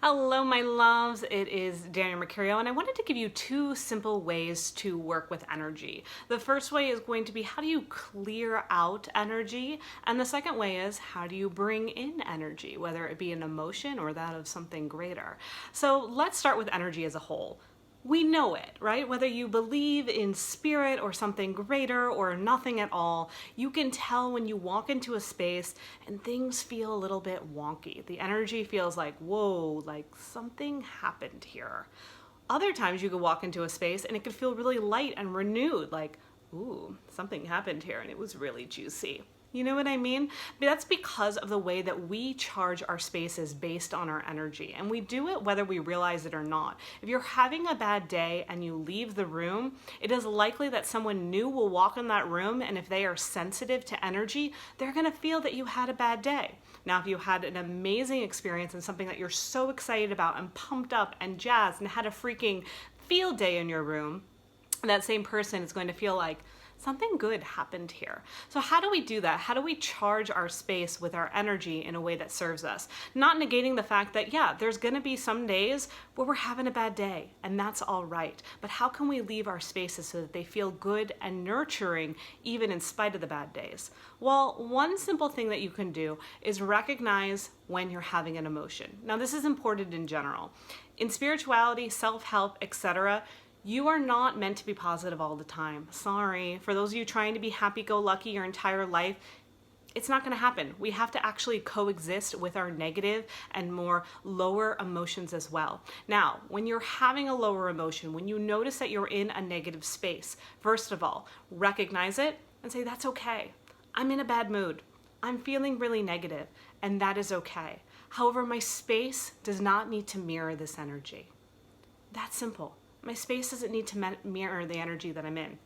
Hello, my loves. It is Daniel Mercurio, and I wanted to give you two simple ways to work with energy. The first way is going to be how do you clear out energy, and the second way is how do you bring in energy, whether it be an emotion or that of something greater. So let's start with energy as a whole. We know it, right? Whether you believe in spirit or something greater or nothing at all, you can tell when you walk into a space and things feel a little bit wonky. The energy feels like, whoa, like something happened here. Other times you could walk into a space and it could feel really light and renewed, like, ooh, something happened here and it was really juicy. You know what I mean? But that's because of the way that we charge our spaces based on our energy. And we do it whether we realize it or not. If you're having a bad day and you leave the room, it is likely that someone new will walk in that room, and if they are sensitive to energy, they're gonna feel that you had a bad day. Now, if you had an amazing experience and something that you're so excited about and pumped up and jazzed and had a freaking field day in your room, that same person is going to feel like, something good happened here. So how do we do that? How do we charge our space with our energy in a way that serves us? Not negating the fact that, yeah, there's gonna be some days where we're having a bad day, and that's all right. But how can we leave our spaces so that they feel good and nurturing even in spite of the bad days? Well, one simple thing that you can do is recognize when you're having an emotion. Now, this is important in general. In spirituality, self-help, etc., you are not meant to be positive all the time. Sorry. For those of you trying to be happy-go-lucky your entire life, it's not going to happen. We have to actually coexist with our negative and more lower emotions as well. Now, when you're having a lower emotion, when you notice that you're in a negative space, first of all, recognize it and say, that's okay. I'm in a bad mood. I'm feeling really negative, and that is okay. However, my space does not need to mirror this energy. That's simple. My space doesn't need to mirror the energy that I'm in.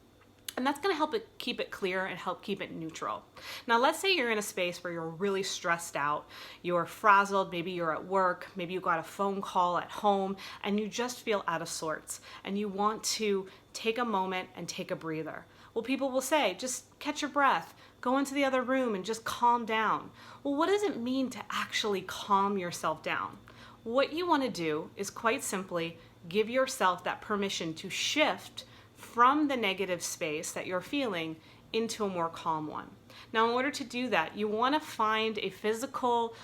And that's gonna help it keep it clear and help keep it neutral. Now, let's say you're in a space where you're really stressed out, you're frazzled, maybe you're at work, maybe you got a phone call at home, and you just feel out of sorts, and you want to take a moment and take a breather. Well, people will say, just catch your breath, go into the other room and just calm down. Well, what does it mean to actually calm yourself down? What you wanna do is quite simply give yourself that permission to shift from the negative space that you're feeling into a more calm one. Now, in order to do that, you want to find a physical,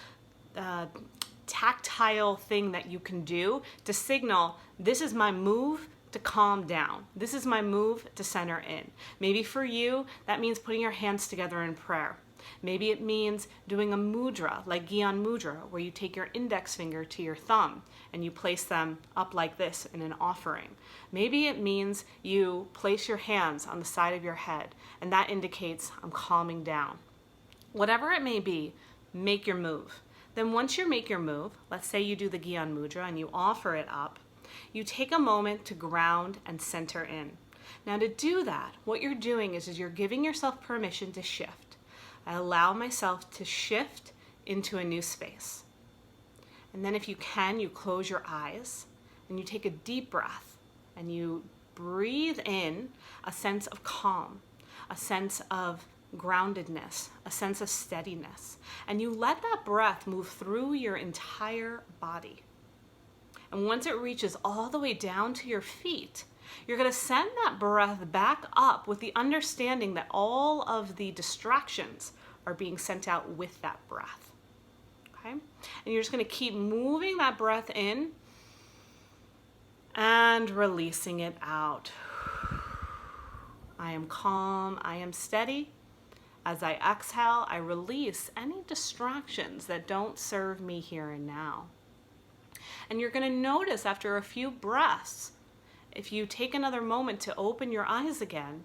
tactile thing that you can do to signal, this is my move to calm down. This is my move to center in. Maybe for you, that means putting your hands together in prayer. Maybe it means doing a mudra, like Gyan Mudra, where you take your index finger to your thumb and you place them up like this in an offering. Maybe it means you place your hands on the side of your head, and that indicates I'm calming down. Whatever it may be, make your move. Then once you make your move, let's say you do the Gyan Mudra and you offer it up, you take a moment to ground and center in. Now, to do that, what you're doing is you're giving yourself permission to shift. I allow myself to shift into a new space. And then if you can, you close your eyes and you take a deep breath and you breathe in a sense of calm, a sense of groundedness, a sense of steadiness. And you let that breath move through your entire body. And once it reaches all the way down to your feet, you're going to send that breath back up with the understanding that all of the distractions are being sent out with that breath. Okay? And you're just going to keep moving that breath in and releasing it out. I am calm, I am steady. As I exhale, I release any distractions that don't serve me here and now. And you're going to notice after a few breaths, if you take another moment to open your eyes again,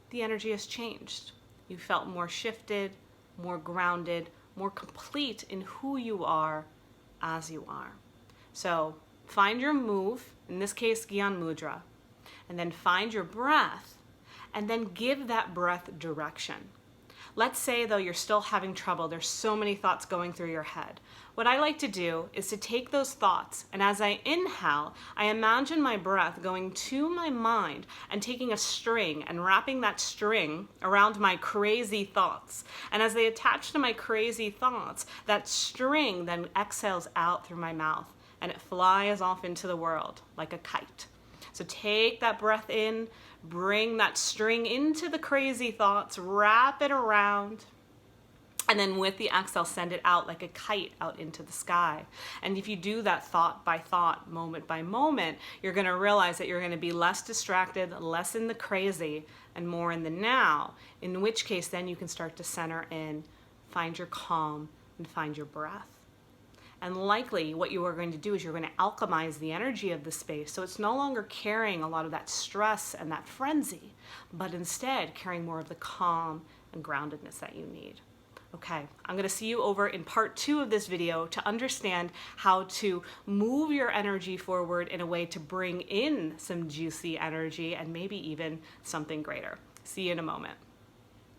the energy has changed. You felt more shifted, more grounded, more complete in who you are as you are. So find your move, in this case, Gyan Mudra, and then find your breath, and then give that breath direction. Let's say, though, you're still having trouble. There's so many thoughts going through your head. What I like to do is to take those thoughts, and as I inhale, I imagine my breath going to my mind and taking a string and wrapping that string around my crazy thoughts. And as they attach to my crazy thoughts, that string then exhales out through my mouth. and it flies off into the world like a kite. So take that breath in, bring that string into the crazy thoughts, wrap it around, and then with the exhale, send it out like a kite out into the sky. And if you do that thought by thought, moment by moment, you're going to realize that you're going to be less distracted, less in the crazy, and more in the now, in which case then you can start to center in, find your calm, and find your breath. And likely what you are going to do is you're going to alchemize the energy of the space, so it's no longer carrying a lot of that stress and that frenzy, but instead carrying more of the calm and groundedness that you need. Okay, I'm going to see you over in part 2 of this video to understand how to move your energy forward in a way to bring in some juicy energy and maybe even something greater. See you in a moment.